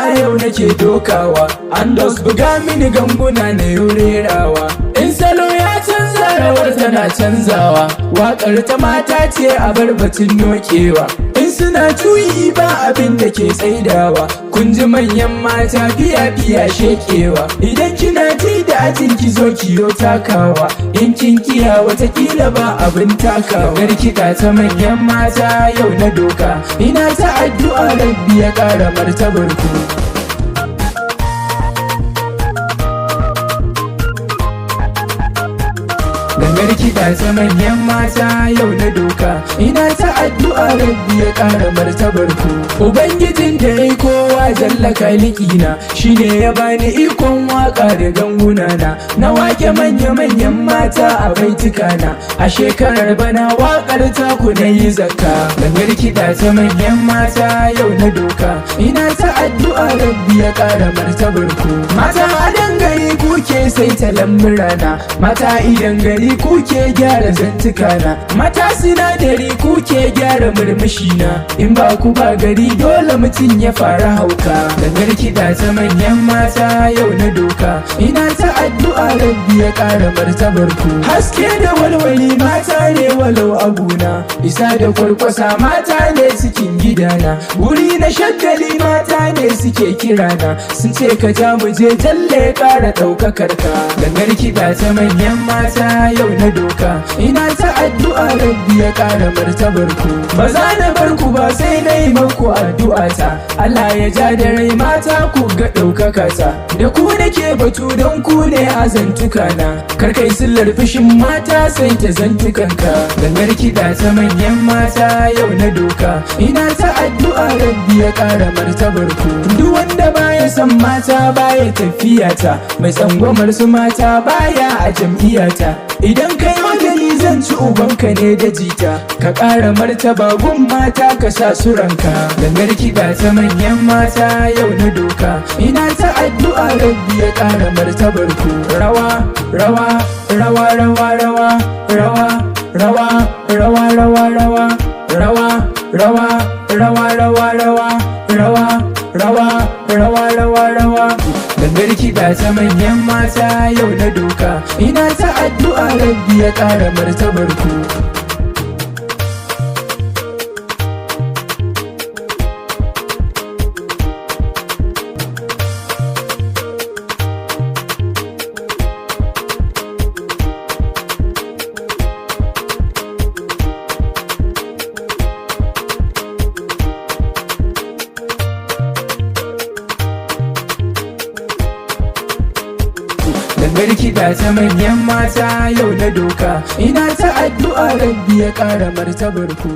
a yau nake dokawa, Andos buga mini ganguna na yau rerawa. In salo ya canza rawar tana canzawa, waƙar ta mata ce a barbatin nokewa. In suna juyi ba abin da ke tsaidawa, kun ji manyan mata fiya shekewa. Idan kina ji da ajin ki zo kiyo takawa, in kin kiya watakila ba abin takawa. Gar kiɗa ta manyan mata yau na doka, ina ta addu'a rabbi ya ƙara martabar ku. Gangar kiɗa ta manyan mata yau na doka, ina ta addu'a rabbi ya ƙara martabar ku. Ubangijin da ya kowa jalla kalikina, shine ya bani ikon waƙa da ganguna na wake manya-manyan mata a baitukana. A shekarar bana waƙar taku na yi zakka. Gangar kiɗa ta manyan mata yau na doka, ina ta addu'a rabbi ya ƙara martabar ku. Mata a dangare kuke saita lamurana, mata idan gari kuke gyara zantukana, mata sinadari kuke gyara murmushina. In ba ku ba gari dole mutum ya fara hauka. Gangar kiɗa ta manyan mata yau na doka, ina ta addu'a rabbi ya ƙara martabar ku. Haske da walwali mata ne walau abuna, isa da kwarkwasa mata ne cikin gidana, wuri na shagali mata ne suke kirana. Sun ce ka ja mu je jalle ƙara ɗaukakar ka. Gangar kiɗa ta manyan mata yau na doka, ina ta addu'a rabbi ya ƙara martabar ku. Ba za na bar ku ba sai na yi maku addu'a ta, Allah ya ja da rai mata ku ga ɗaukaka ta. Da ku nake batu don ku ne a zantukana, kar kai sillar fushin mata sai ta zantukanka. Gangar kiɗa ta manyan mata yau na doka, ina ta addu'a rabbi ya ƙara martabar ku. Duk wanda baya son mata baya tafiyata, mai tsangwamar su mata baya a jam'iyyata. Idan kai magani zan ci ubanka ne da jita, ka ƙara martaba gun mata ka sa su ranka. Gangar kiɗa ta manyan mata yau na doka, ina ta addu'a rabbi ya ƙara martabar ku. Rawa rawa rawa rawa rawa rawa rawa rawa rawa rawa rawa rawa rawa rawa rawa rawa rawa rawa rawa rawa. Gangar kiɗa ta manyan mata yau na doka, ina ta addu'a rabbi ya ƙara martabar ku. Gangar kiɗa ta manyan mata yau na doka, ina ta addu'a rabbi ya ƙara martabar ku.